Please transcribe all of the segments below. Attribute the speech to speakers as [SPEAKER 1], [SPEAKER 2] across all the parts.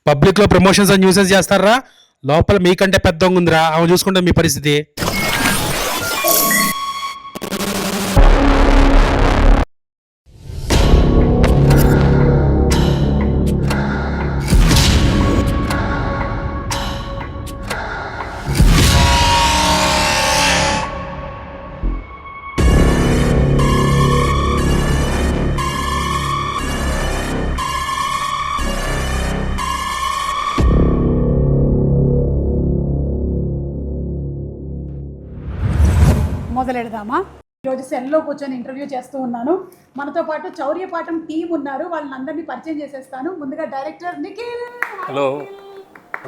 [SPEAKER 1] Public లో promotions and nuisance చేస్తారా, లోపల మీకంటే పెద్ద ఉందిరా, ఆమె చూసుకుంటే మీ పరిస్థితి.
[SPEAKER 2] మొదలెడదామా? ఈరోజు సెల్లో కూర్చొని ఇంటర్వ్యూ చేస్తూ ఉన్నాను. మనతో పాటు చౌర్యపాఠం టీం ఉన్నారు, వాళ్ళని అందరినీ పరిచయం చేసేస్తాను. ముందుగా డైరెక్టర్ నిఖిల్,
[SPEAKER 3] హలో.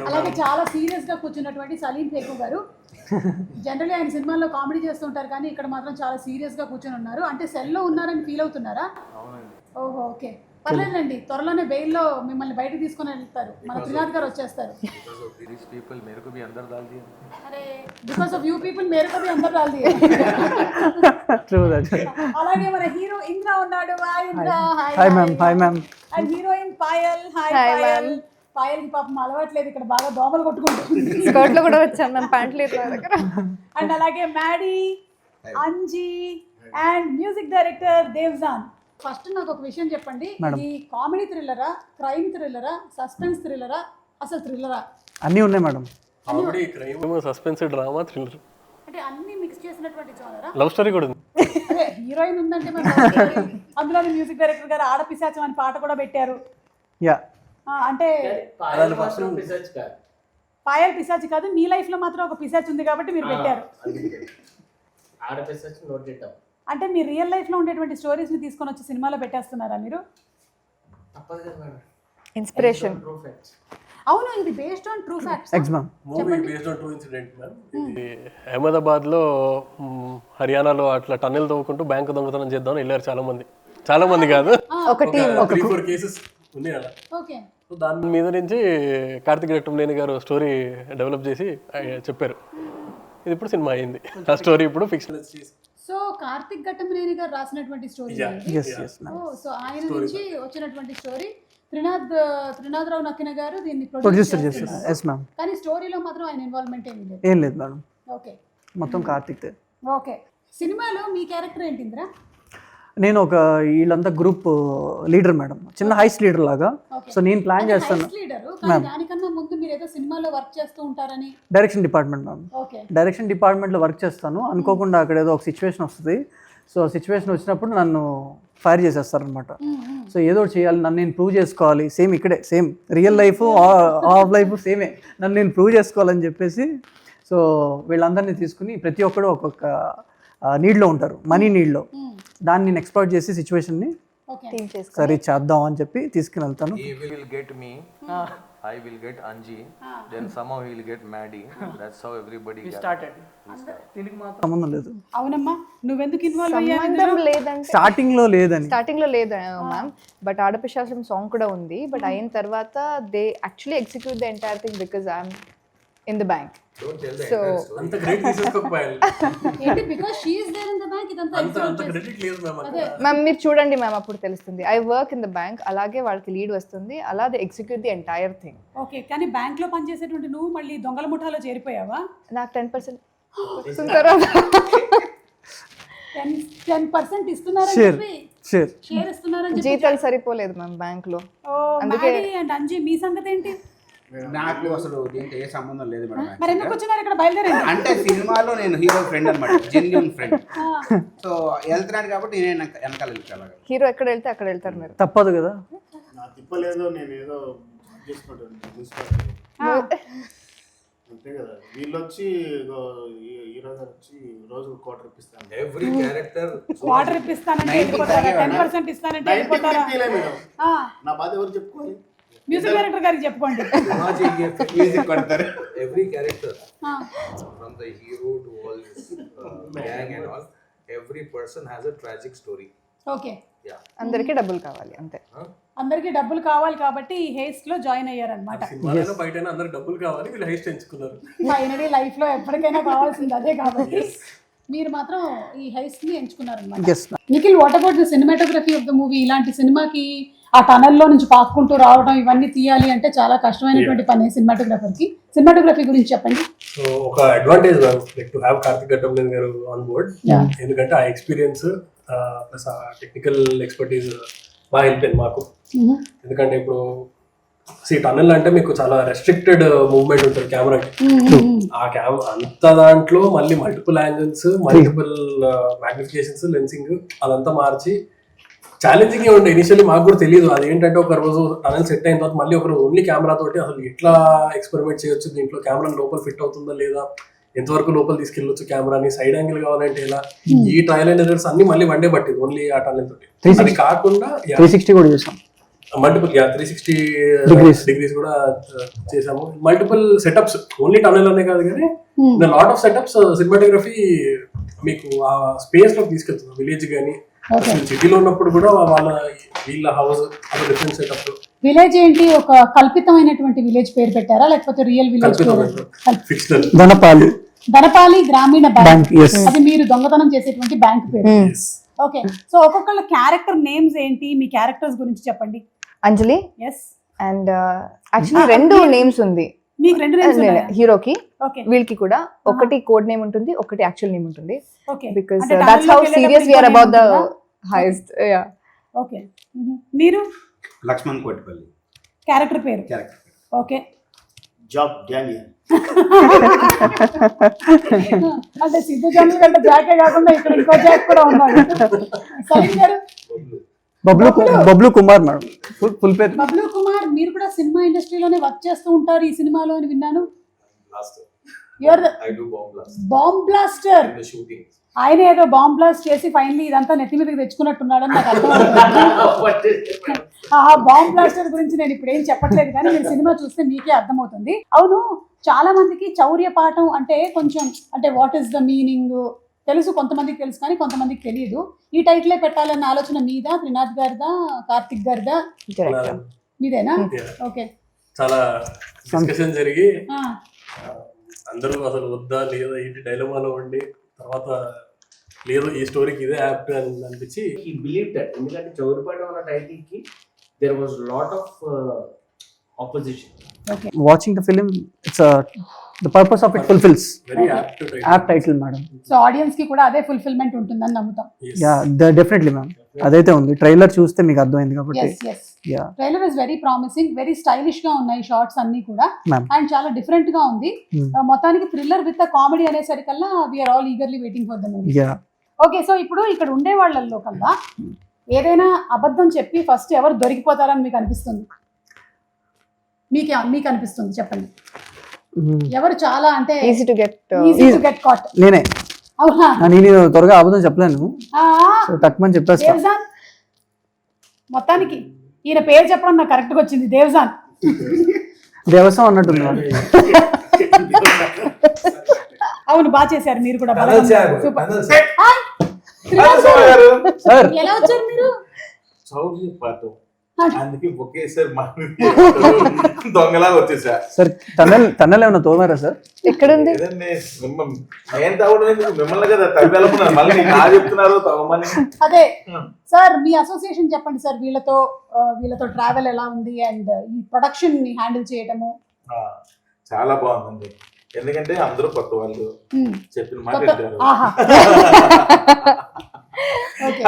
[SPEAKER 2] అలాగే చాలా సీరియస్గా కూర్చున్నటువంటి సలీం ఫేకు గారు. జనరల్లీ ఆయన సినిమాల్లో కామెడీ చేస్తుంటారు, కానీ ఇక్కడ మాత్రం చాలా సీరియస్గా కూర్చొని ఉన్నారు. అంటే సెల్లో ఉన్నారని ఫీల్ అవుతున్నారా? ఓహో, ఓకే, పర్లేదండి. త్వరలోనే బెయిల్లో మిమ్మల్ని బయటకు తీసుకొని వెళ్తారు, మన త్రినాథ్ గారు వచ్చేస్తారు. బికాస్ ఆఫ్ యూ పీపుల్ మేరకు బి అందరు డాల్ దియే. అలాగే మన హీరో ఇంద్ర ఉన్నాడు. Hi Indra.
[SPEAKER 4] Hi ma'am. Hi ma'am.
[SPEAKER 2] And heroine Payal. Hi Payal. Payal కి పాపం అలవాట్లేదు, ఇక్కడ బాగా దోమలు కొట్టుకుంటుంది.
[SPEAKER 5] స్కర్ట్ లో కూడా వచ్చాం మేము, ప్యాంట్ లేదు నా దగ్గర.
[SPEAKER 2] అండ్ అలాగే Maddy, Anji and music director Devjan. First నాకు ఒక విషయం చెప్పండి, ఇది కామెడీ థ్రిల్లరా, క్రైమ్ థ్రిల్లరా, సస్పెన్స్ థ్రిల్లరా, అసలు థ్రిల్లరా?
[SPEAKER 4] అన్నీ ఉన్నాయి madam.
[SPEAKER 3] Comedy, crime, suspense, drama, thriller,
[SPEAKER 2] అంటే అన్ని మిక్స్ చేసినటువంటి జోనరా?
[SPEAKER 3] లవ్ స్టోరీ కూడా ఉంది.
[SPEAKER 2] అదే హీరోయిన్ ఉందంటే మరి అందులో మ్యూజిక్ డైరెక్టర్ గారు ఆడపిశాచం అని పాట కూడా పెట్టారు.
[SPEAKER 4] యా,
[SPEAKER 2] అంటే పాయల్ పిశాచి కాదు, మీ లైఫ్ లో మాత్రం ఒక పిశాచి ఉంది కాబట్టి మీరు పెట్టారు. అంటే మీ రియల్ లైఫ్ లో ఉండేటువంటి స్టోరీస్ ని తీసుకొని వచ్చి సినిమాలో పెట్టేస్తున్నారా మీరు?
[SPEAKER 5] ఇన్స్పిరేషన్.
[SPEAKER 2] అవును, ఇది based on true facts.
[SPEAKER 3] Movie based on true incident ma'am. ఇది అహ్మదాబాద్ లో హర్యానాలో అట్లా టన్నెల్ తవ్వుకుంటూ బ్యాంక్ దొంగతనం చేద్దామని వెళ్ళారు చాలా మంది కాదు,
[SPEAKER 5] ఒక టీం.
[SPEAKER 3] 3-4 కేసెస్ ఉన్నాయి అలా.
[SPEAKER 2] ఓకే,
[SPEAKER 3] సో దాని మీద నుంచి కార్తిక్ రెట్టంనేని గారు స్టోరీ డెవలప్ చేసి చెప్పారు. ఇది ఇప్పుడు సినిమా అయింది. ఆ స్టోరీ ఇప్పుడు ఫిక్షన్.
[SPEAKER 2] సో కార్తిక్ ఘట్టమనేని గారు రాసినటువంటి స్టోరీ. సో ఆయన నుంచి వచ్చినటువంటి స్టోరీ. త్రినాథ్ రావు నక్కిన గారు దీన్ని ప్రొడ్యూసర్ చేస్తారు.
[SPEAKER 4] Yes ma'am.
[SPEAKER 2] కానీ స్టోరీలో మాత్రం ఆయన ఇన్వాల్వ్మెంట్
[SPEAKER 4] ఏం లేదు మేడం.
[SPEAKER 2] ఓకే,
[SPEAKER 4] మొత్తం కార్తిక్.
[SPEAKER 2] ఓకే, సినిమాలో మీ క్యారెక్టర్ ఏంటి ఇంద్ర?
[SPEAKER 4] నేను ఒక వీళ్ళంతా గ్రూప్ లీడర్ మేడం, చిన్న హైస్ లీడర్ లాగా. సో నేను ప్లాన్ చేస్తాను.
[SPEAKER 2] దానికన్నా ముందు మీరు ఏదో సినిమాలో వర్క్ చేస్తూ ఉంటారని.
[SPEAKER 4] Direction department ma'am. డైరెక్షన్ డిపార్ట్మెంట్లో వర్క్ చేస్తాను. అనుకోకుండా అక్కడ ఏదో ఒక సిచ్యువేషన్ వస్తుంది. సో సిచ్యువేషన్ వచ్చినప్పుడు నన్ను ఫైర్ చేసేస్తారనమాట. సో ఏదో చేయాలి, నన్ను నేను ప్రూవ్ చేసుకోవాలి. సేమ్ ఇక్కడే, same real life of life సేమే, నన్ను నేను ప్రూవ్ చేసుకోవాలని చెప్పేసి సో వీళ్ళందరినీ తీసుకుని ప్రతి ఒక్కరు ఒక్కొక్క నీడ్లో ఉంటారు, మనీ నీడ్లో. దాన్ని నేను ఎక్స్ప్లోర్ చేసి సిచ్యువేషన్ని సరే చేద్దాం అని చెప్పి తీసుకుని వెళ్తాను.
[SPEAKER 6] I will get Anji, then somehow he will get Maddie. That's how everybody
[SPEAKER 4] started. దీనికి మాత్రం సంబంధం లేదు.
[SPEAKER 2] అవునమ్మా, నువ్వెందుకు ఇన్వాల్వ్ అయ్యావు?
[SPEAKER 5] సంబంధం లేదంటే
[SPEAKER 4] స్టార్టింగ్ లో లేదు మ్యామ్.
[SPEAKER 5] బట్ ఆడపిశాచం సాంగ్ కూడా ఉంది. బట్ అయిన తర్వాత they actually execute the entire thing because I'm in the bank. So
[SPEAKER 3] అంత క్రెడిట్ తీసుకోకపోయాలి.
[SPEAKER 2] ఏంటి because she is there in the bank, ఇదంతా
[SPEAKER 3] అంత క్రెడిట్ లేదు మ్యామ్.
[SPEAKER 5] మ్యామ్ మీరు చూడండి మ్యామ్, అప్పుడు తెలుస్తుంది. I work in the bank, అలాగే వాళ్ళకి లీడ్ వస్తుంది, అలా they execute the entire thing.
[SPEAKER 2] Okay, కానీ బ్యాంక్ లో పనిచేసేటువంటి నువ్వు మళ్ళీ దొంగల ముఠాలో చేరిపోయావా?
[SPEAKER 5] నాకు 10% ఇస్తున్నారా?
[SPEAKER 2] 10% ఇస్తున్నారని చెప్పి షేర్ ఇస్తున్నారని చెప్పి
[SPEAKER 5] జీతాలు సరిపోలేదు మ్యామ్ బ్యాంక్ లో.
[SPEAKER 2] అందుకే. అండ్ అంజీ, మీ సంగతి ఏంటి?
[SPEAKER 7] నాకు అసలు దీంట్లో ఏ సంబంధం లేదు మేడం.
[SPEAKER 2] మరి ఎందుకు వచ్చినారు ఇక్కడ బయలుదేరండి?
[SPEAKER 7] అంటే సినిమాలో నేను హీరో ఫ్రెండ్ అనమాట, జెన్యూన్ ఫ్రెండ్. సో వెళ్తున్నాడు కాబట్టి నేను వెనకాల వెళ్తాను.
[SPEAKER 5] హీరో ఎక్కడ వెళ్తే అక్కడ వెళ్తారు మీరు,
[SPEAKER 4] తప్పదు కదా.
[SPEAKER 8] నా తిప్పలేదు, నేను ఏదో చేసుకుంటాను అంతే కదా. వీళ్ళు వచ్చి హీరో గారు వచ్చి రోజు క్వార్టర్ ఇప్పిస్తాను.
[SPEAKER 6] Every character
[SPEAKER 2] వాటర్ ఇప్పిస్తానంటే వెళ్ళిపోతారా? 10% ఇస్తానంటే వెళ్ళిపోతారా?
[SPEAKER 8] నా బాధ ఎవరు చెప్పుకోవాలి?
[SPEAKER 2] మ్యూజిక్ డైరెక్టర్ గారికి చెప్పుకోండి.
[SPEAKER 7] మ్యూజిక్ కొడతారు.
[SPEAKER 6] Every character from the hero to all this gang and all, every person has a tragic story.
[SPEAKER 2] Okay,
[SPEAKER 5] అందరికీ డబ్బులు కావాలి అంతే.
[SPEAKER 2] అందరికీ డబ్బులు కావాలి కాబట్టి ఈ హేస్ట్ లో జాయిన్ అయ్యారనమాట.
[SPEAKER 3] సినిమాలో బయట అందరూ డబ్బులు కావాలి, వీళ్ళు హైస్ట్ ఎంచుకున్నారు.
[SPEAKER 2] ఫైనలీ లైఫ్ లో ఎప్పటికైనా కావాల్సింది అదే కాబట్టి మీరు మాత్రం ఈ హైస్ట్ ని ఎంచుకున్నారనమాట. Nikhil, what about the cinematography of the movie? ఇలాంటి సినిమాకి ఆ టనల్లో నుంచి పాక్కుంటూ రావడం ఇవన్నీ తీయాలి అంటే చాలా కష్టమైనటువంటి పని సినిమాటోగ్రఫర్కి. సినిమాటోగ్రఫీ గురించి చెప్పండి.
[SPEAKER 3] సో ఒక advantage like to have Karthik Ghattamaneni గారు ఆన్ బోర్డ్, ఎందుకంటే ఆ ఎక్స్పీరియన్స్ ప్లస్ ఆ టెక్నికల్ ఎక్స్పర్టీజ్ బాగా హెల్ప్ అయింది మాకు. ఎందుకంటే ఇప్పుడు టన్నెల్ అంటే మీకు చాలా రెస్ట్రిక్టెడ్ మూవ్మెంట్ ఉంటుంది కెమెరాకి. ఆ అంత దాంట్లో మళ్ళీ మల్టిపుల్ యాంగిల్స్, మల్టిపుల్ మ్యాగ్నిఫికేషన్స్, లెన్సింగ్ అదంతా మార్చి ఛాలెంజింగ్ ఉండే. ఇనిషియల్లీ మాకు కూడా తెలియదు అదేంటంటే ఒక రోజు టనల్ సెట్ అయిన తర్వాత మళ్ళీ ఒక రోజు ఓన్లీ కెమెరా తోటి అసలు ఎట్లా ఎక్స్పెరిమెంట్ చేయొచ్చు, దీంట్లో కెమెరా లోపల ఫిట్ అవుతుందా లేదా, ఎంతవరకు లోపల తీసుకెళ్ళొచ్చు కెమెరాని, సైడ్ యాంగిల్ కావాలంటే ఎలా, ఈ ట్రయల్ అండ్ ఎర్రర్స్ అన్ని మళ్ళీ వన్ డే పట్టింది ఓన్లీ ఆ టనల్ తోటి. అది కాకుండా
[SPEAKER 4] 360 కూడా చేసాం,
[SPEAKER 3] మల్టిపుల్ 360 డిగ్రీస్ కూడా చేసాము. మల్టిపుల్ సెటప్స్ ఓన్లీ టనల్ అనే కాదు కానీ లాట్ ఆఫ్ సెటప్స్ సినిమాటోగ్రఫీ మీకు ఆ స్పేస్ లో తీసుకెళ్తుంది. విలేజ్ కానీ సిటీలో ఉన్నప్పుడు కూడా వీళ్ళ హౌస్ అలా డిఫరెంట్ సెటప్.
[SPEAKER 2] విలేజ్ ఏంటి, ఒక కల్పితమైనటువంటి విలేజ్ పేరు పెట్టారా లేకపోతే రియల్ విలేజ్?
[SPEAKER 3] ఫిక్షనల్
[SPEAKER 2] ధనపాలి గ్రామీణ బ్యాంక్, అది మీరు దొంగతనం చేసేటువంటి బ్యాంక్ పేరు. ఓకే, సో ఒక్కొక్కళ్ళ క్యారెక్టర్ నేమ్స్ ఏంటి, మీ క్యారెక్టర్స్ గురించి చెప్పండి.
[SPEAKER 5] అంజలి
[SPEAKER 2] ఎస్
[SPEAKER 5] అండ్ యాక్చువల్లీ 2 నేమ్స్ ఉంది
[SPEAKER 2] మీకు, 2 నేమ్స్
[SPEAKER 5] హీరోకి,
[SPEAKER 2] ఓకే,
[SPEAKER 5] వీళ్ళకి కూడా ఒకటి కోడ్ నేమ్ ఉంటుంది, ఒకటి యాక్చువల్ నేమ్ ఉంటుంది.
[SPEAKER 2] Okay,
[SPEAKER 5] because that's how serious we are about the highest. Yeah,
[SPEAKER 2] okay. మీరు
[SPEAKER 7] లక్ష్మణ్ కోటిపల్లి
[SPEAKER 2] క్యారెక్టర్ పేరు. Okay,
[SPEAKER 8] Job Daniel.
[SPEAKER 2] అంటే సిద్ధు జనరల్ కంటే జాకే కాకుండా ఇక్కడ ఇంకో జాక్ కూడా ఉన్నాడు. సలీం గారు?
[SPEAKER 4] బబ్లు కుమార్ మేడం, ఫుల్ పేరు
[SPEAKER 2] బబ్లు కుమార్. మీరు కూడా సినిమా ఇండస్ట్రీలోనే వర్క్ చేస్తూ ఉంటారు ఈ సినిమాలో అని విన్నాను. Bomb blaster. ఆయన ఏదో బాంబ్ బ్లాస్ట్ చేసి ఫైనలీ ఇదంతా నెత్తి మీదకి తెచ్చుకున్నట్టున్నాడని నాకు అర్థమవుతుంది. ఆ బాంబ్ బ్లాస్టర్ గురించి నేను ఇప్పుడు ఏం చెప్పట్లేదు కానీ మీరు సినిమా చూస్తే మీకే అర్థమవుతుంది. అవును, చాలా మందికి చౌర్య పాఠం అంటే కొంచెం అంటే వాట్ ఈస్ ద మీనింగ్ తెలుసు, కొంతమందికి తెలుసు కానీ కొంతమందికి తెలియదు. ఈ టైటిలే పెట్టాలన్న ఆలోచన మీద త్రినాథ్ గారిదా, కార్తిక్ గారిదా? మీదేనా? ఓకే,
[SPEAKER 3] చాలా డిస్కషన్ జరిగి అందరూ అసలు వద్దా లేదా ఏంటి డైలమాలో ఉండి తర్వాత లేదు ఈ స్టోరీకి ఇదే యాప్ట్ అని అనిపించి
[SPEAKER 6] he believed that ఎందుకంటే చౌరిపాడు అన్న టైటిల్ కి there was lot of opposition.
[SPEAKER 4] Watching the film, it's the purpose of it fulfils.
[SPEAKER 3] Very
[SPEAKER 4] app title madam.
[SPEAKER 2] So audience కి కూడా అదే ఫుల్ఫిల్మెంట్ ఉంటుందని నమ్ముతాం.
[SPEAKER 4] యా, డెఫినెట్లీ మ్యామ్, అదైతే ఉంది. ట్రైలర్ చూస్తే మీకు అర్థమైంది కాబట్టి. Yeah,
[SPEAKER 2] trailer is very promising, very stylish గా ఉన్నాయి షార్ట్స్ అన్ని కూడా, అండ్ చాలా డిఫరెంట్ గా ఉంది. మొత్తానికి థ్రిల్లర్ విత్ కామెడీ అనేసరికల్లా we are all eagerly waiting for the movie. Okay, so ఇప్పుడు ఇక్కడ ఉండే వాళ్ళల్లో కల్లా ఏదైనా అబద్ధం చెప్పి ఫస్ట్ ఎవరు దొరికిపోతారని మీకు అనిపిస్తుంది? మీకు అనిపిస్తుంది చెప్పండి, ఎవరు చాలా అంటే
[SPEAKER 5] ఈజీ టు గెట్
[SPEAKER 2] కాట్?
[SPEAKER 4] నేనే.
[SPEAKER 2] అవునా?
[SPEAKER 4] నేను త్వరగా అబద్ధం చెప్పలేను, తక్కువని చెప్పేస్తా.
[SPEAKER 2] దేవ్జాన్. మొత్తానికి ఈయన పేరు చెప్పడం నాకు కరెక్ట్గా వచ్చింది, దేవ్జాన్.
[SPEAKER 4] దేవసం అన్నట్టుంది.
[SPEAKER 2] అవును, బాగా చేశారు మీరు కూడా.
[SPEAKER 4] సార్
[SPEAKER 2] ఎలా వచ్చారు మీరు?
[SPEAKER 8] చౌర్య పాఠం అందుకే ఒకేసారి దొంగలా వచ్చేసా.
[SPEAKER 4] సార్ టన్నెల్ ఏమన్నా తోమారా సార్?
[SPEAKER 5] ఎక్కడుంది?
[SPEAKER 8] నేను తవ్వడం మిమ్మల్ని కదా తవ్వేళ్ళకున్నారు, మళ్ళీ నా చెప్తున్నారు తవ్వమని.
[SPEAKER 2] అదే సార్, మీ అసోసియేషన్ చెప్పండి సార్, వీళ్ళతో ట్రావెల్ ఎలా ఉంది అండ్ ఈ ప్రొడక్షన్ ని హ్యాండిల్ చేయటము?
[SPEAKER 8] చాలా బాగుందండి, ఎందుకంటే అందరూ కొత్త వాళ్ళు చెప్పిన మాట వింటారు.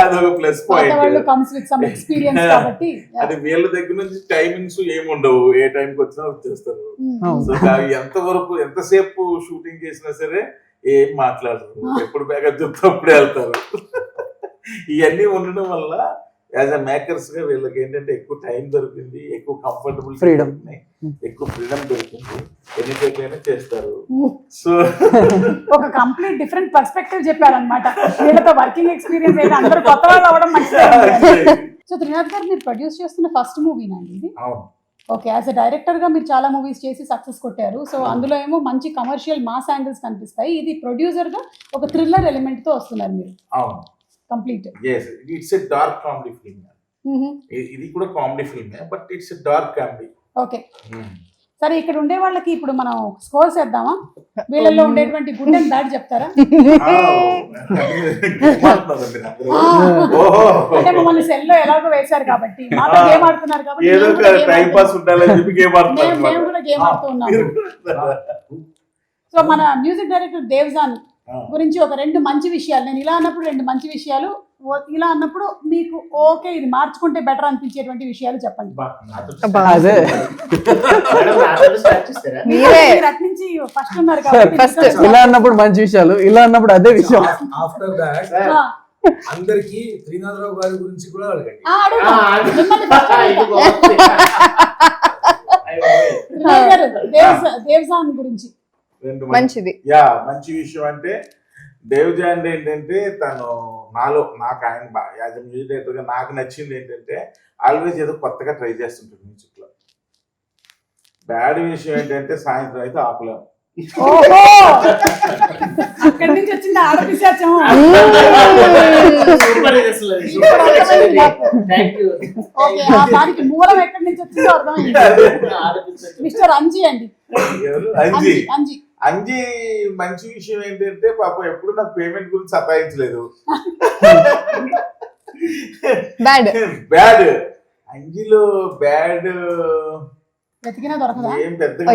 [SPEAKER 8] అదొక ప్లస్ పాయింట్. అది వీళ్ళ దగ్గర నుంచి టైమింగ్స్ ఏముండవు, ఏ టైంకి వచ్చినా వచ్చేస్తారు. సో ఎంతవరకు ఎంతసేపు షూటింగ్ చేసినా సరే ఏం మాట్లాడరు, ఎప్పుడు బ్యాకప్ చెప్తే అప్పుడే వెళ్తారు. ఇవన్నీ ఉండడం వల్ల యాజ్ అ మేకర్స్ గా వీళ్ళకి ఏంటంటే ఎక్కువ టైం దొరికింది, ఎక్కువ కంఫర్టబుల్ ఫ్రీడమ్, ఎక్కువ ఫ్రీడమ్ దొరికింది, ఎన్ని టైప్లైనా చేస్తారు. సో
[SPEAKER 2] ఒక కంప్లీట్ డిఫరెంట్ పర్స్పెక్టివ్ చెప్పారనమాట. వీళ్ళతో వర్కింగ్ ఎక్స్పీరియన్స్ అయితే అందరూ కొత్త వాళ్ళు అవడం మంచిది. సో త్రినాథ్ గారు, మీరు ప్రొడ్యూస్ చేస్తున్న ఫస్ట్ మూవీనా ఇది? ఓకే, యాజ్ అ డైరెక్టర్ గా మీరు చాలా మూవీస్ చేసి సక్సెస్ కొట్టారు. సో అందులో ఏమో మంచి కమర్షియల్ మాస్ యాంగిల్స్ కనిపిస్తాయి. ఇది ప్రొడ్యూసర్ గా ఒక థ్రిల్లర్ ఎలిమెంట్ తో వస్తున్నారు మీరు. Complete.
[SPEAKER 8] yes it's a dark comedy film. ఇది కూడా comedy film but it's a dark comedy.
[SPEAKER 2] Okay, సరే ఇక్కడ ఉండే వాళ్ళకి ఇప్పుడు మనం స్కోర్స్ వేద్దామా? వీళ్ళల్లో ఉండేటువంటి గుడ్ అండ్ బ్యాడ్ చెప్తారా? అంటే మమ్మల్ని సెల్ లో ఎలాగో వేశారు కాబట్టి మాతో గేమ్ ఆడుతున్నారు కాబట్టి
[SPEAKER 8] ఏదో టైం పాస్ ఉండాలని చెప్పి గేమ్
[SPEAKER 2] మేము కూడా గేమ్ ఆడుతూ ఉన్నాము. సో మన మ్యూజిక్ డైరెక్టర్ దేవ్జాన్ గురించి ఒక 2 మంచి విషయాలు, నేను ఇలా అన్నప్పుడు 2 మంచి విషయాలు, ఇలా అన్నప్పుడు మీకు ఓకే ఇది మార్చుకుంటే బెటర్ అనిపించేటువంటి విషయాలు చెప్పండి.
[SPEAKER 4] అదే
[SPEAKER 2] మీరు అటు నుంచి ఫస్ట్ ఉన్నారు కాబట్టి
[SPEAKER 4] ఇలా అన్నప్పుడు మంచి విషయాలు, ఇలా అన్నప్పుడు అదే విషయం.
[SPEAKER 6] ఆఫ్టర్ దాట్ అందరికి శ్రీనాథరావు గారి గురించి కూడా అడగండి.
[SPEAKER 2] అడుగుతాం. మిమ్మల్ని first అడుగుతాం. దేవ్జాన్ గురించి
[SPEAKER 5] మంచిది.
[SPEAKER 8] మంచి విషయం అంటే దేవ్జాన్ ఏంటంటే తను నాకు ఆయన యాజ్ మ్యూజిక్ డైరెక్టర్గా నాకు నచ్చింది ఏంటంటే ఆల్వేస్ ఏదో కొత్తగా ట్రై చేస్తుంటాడు మ్యూజిక్ లో. బ్యాడ్ విషయం ఏంటంటే సాయంత్రం అయితే ఆపలేము.
[SPEAKER 2] అక్కడి నుంచి వచ్చింది ఆడపిశాచం. దానికి మూలం ఎక్కడి నుంచి వచ్చిందో అర్థమైంది. మిస్టర్ అంజీ అండి.
[SPEAKER 8] అంజీ మంచి విషయం ఏంటంటే పాపం ఎప్పుడు నాకు పేమెంట్ గురించి సతాయించలేదు. బ్యాడ్ అంజీలో బ్యాడ్
[SPEAKER 2] వెతికినా దొరకదా?
[SPEAKER 8] ఏం పెద్దగా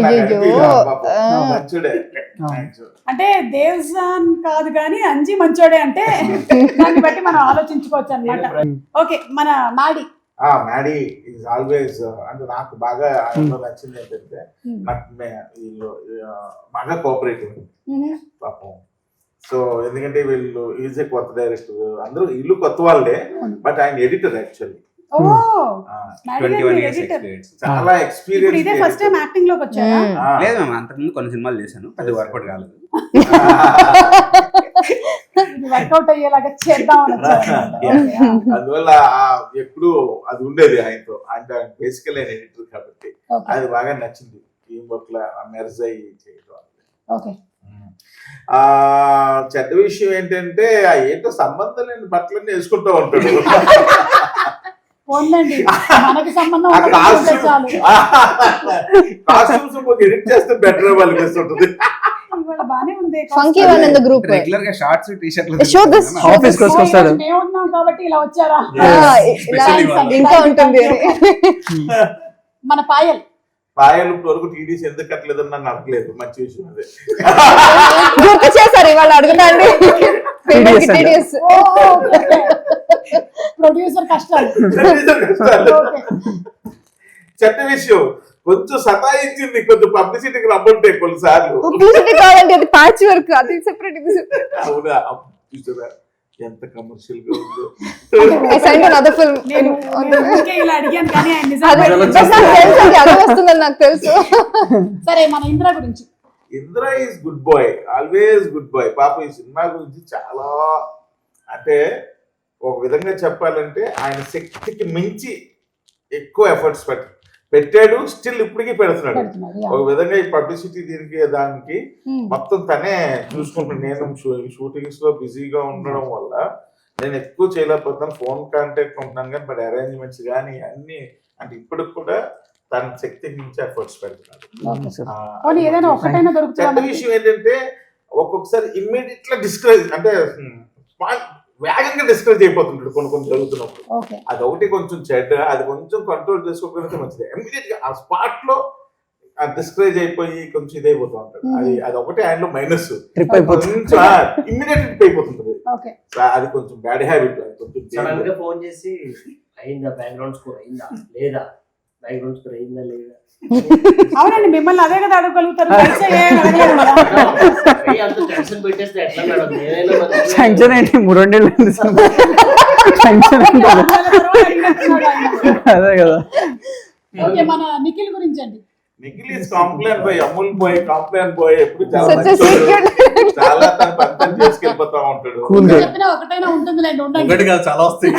[SPEAKER 8] మంచుడే.
[SPEAKER 2] అంటే దేవ్జాన్ కాదు కానీ అంజీ మంచోడే అంటే దాన్ని బట్టి మనం ఆలోచించుకోవచ్చు అన్నమాట. ఓకే, మన మాడి
[SPEAKER 8] మ్యాడీ ఈజ్ ఆల్వేస్ అంటే నాకు బాగా ఆయనలో నచ్చింది ఏంటంటే నాకు వీళ్ళు బాగా కోఆపరేటివ్ పాపం. సో ఎందుకంటే వీళ్ళు ఈజ్ ఏ కొత్త డైరెక్టర్, అందరూ ఇల్లు కొత్త వాళ్ళే, బట్ ఆయన ఎడిటర్ యాక్చువల్లీ. చాలా ఎక్స్పీరియన్స్.
[SPEAKER 2] ఇదే ఫస్ట్ టైం యాక్టింగ్ లోకి వచ్చారా?
[SPEAKER 7] లేదు మ్యామ్, అంతకుముందు కొన్ని సినిమాలు చేశాను, అది వర్కౌట్ కాలేదు.
[SPEAKER 2] వర్కౌట్ అయ్యేలాగా చేద్దామని
[SPEAKER 8] అందువల్ల ఎప్పుడు అది ఉండేది ఆయనతో. ఆయన బేసికల్ ఆయన ఎడిటర్ కాబట్టి అది బాగా నచ్చింది. టీం వర్క్ లా మెర్జ్ అయ్యి చేయడం. చెడ్డ విషయం ఏంటంటే ఏంటో సంబంధం లేని బట్టలన్నీ వేసుకుంటూ ఉంటాడు. కాస్ట్యూమ్స్ ఎడిట్ చేస్తే బెటర్ వాళ్ళకి ఉంటుంది.
[SPEAKER 5] Funky one in the group
[SPEAKER 7] regular గా షార్ట్స్ టీ-షర్ట్లు
[SPEAKER 4] ఆఫీస్ కోసం వస్తాడు.
[SPEAKER 2] మేము ఉన్నాం కాబట్టి ఇలా వచ్చారా?
[SPEAKER 5] ఇంకా ఉంటుంది.
[SPEAKER 2] మన పాయల్
[SPEAKER 8] వరకు టీడీసీ ఎందుకు కట్టలేదని నన్ను అడగలేదు. మంచి విషయం అదే.
[SPEAKER 5] గుర్తు చేశారు ఇవాళ అడుగుతాండి.
[SPEAKER 2] ప్రొడ్యూసర్ కష్టాలు.
[SPEAKER 8] చెడ్డ విషయం కొంచెం సతాయించింది, కొంచెం పబ్లిసిటీకి రమ్మంటే కొన్నిసార్లు.
[SPEAKER 5] పబ్లిసిటీ కావాలంటే అది ప్యాచ్ వర్క్, అది సెపరేట్.
[SPEAKER 8] అవునా, చూసారా ఎంత కమర్షియల్ గా ఉందో.
[SPEAKER 5] నాకు తెలుసు.
[SPEAKER 2] సరే, మన ఇంద్ర గురించి.
[SPEAKER 8] Indra is good boy, always good boy. పాప ఈ సినిమా గురించి చాలా అంటే ఒక విధంగా చెప్పాలంటే ఆయన శక్తికి మించి ఎక్కువ ఎఫర్ట్స్ పెట్టాడు, స్టిల్ ఇప్పటికీ పెడుతున్నాడు. ఒక విధంగా ఈ పబ్లిసిటీ దీనికి దానికి మొత్తం తనే చూసుకుంటున్నాను. నేను షూటింగ్స్ లో బిజీగా ఉండడం వల్ల నేను ఎక్కువ చేయలేకపోతున్నాను. ఫోన్ కాంటాక్ట్ ఉంటున్నాను కానీ బట్ అరేంజ్మెంట్స్ కానీ అన్ని అంటే ఇప్పటికి కూడా తన శక్తికి మించి ఎఫర్ట్స్ పెడుతున్నాడు. చెడ్డ విషయం ఏంటంటే ఒక్కొక్కసారి ఇమ్మీడియట్ గా డిస్కరేజ్ అంటే వేగంగా డిస్కరేజ్ అయిపోతుంటాడు కొన్ని జరుగుతున్నప్పుడు. అది ఒకటి కొంచెం చెడ్డ, అది కొంచెం కంట్రోల్ చేసుకోకపోతే మంచిది. ఇమ్మీడియట్ గా ఆ స్పాట్ లో డిస్కరేజ్ అయిపోయి కొంచెం ఇదైపోతూ ఉంటాడు. అది ఒకటి ఆయనలో మైనస్. Immediate trip అయిపోతుంటది. అది కొంచెం బ్యాడ్ హ్యాబిట్. కొంచెం
[SPEAKER 9] ఫోన్ చేసి అయిందా, బ్యాక్గ్రౌండ్ స్కోర్ అయిందా లేదా, బ్యాక్గ్రౌండ్ స్కోర్ అయిందా లేదా.
[SPEAKER 2] అవునండి, మిమ్మల్ని అదే కదా అడగలుగుతారు.
[SPEAKER 4] టెన్షన్ ఏంటి, 3 ఏళ్ళు టెన్షన్ అదే కదా.
[SPEAKER 2] మన నిఖిల్ గురించి అండి.
[SPEAKER 8] Nikhil is complaint boy, Amul boy, complaint boy. ఎప్పుడు చాలా తన పని చేసుకెళ్ళిపోతా ఉంటాడు.
[SPEAKER 2] చెప్పినా ఒకటైనా ఉంటుంది,
[SPEAKER 3] చాలా వస్తాయి.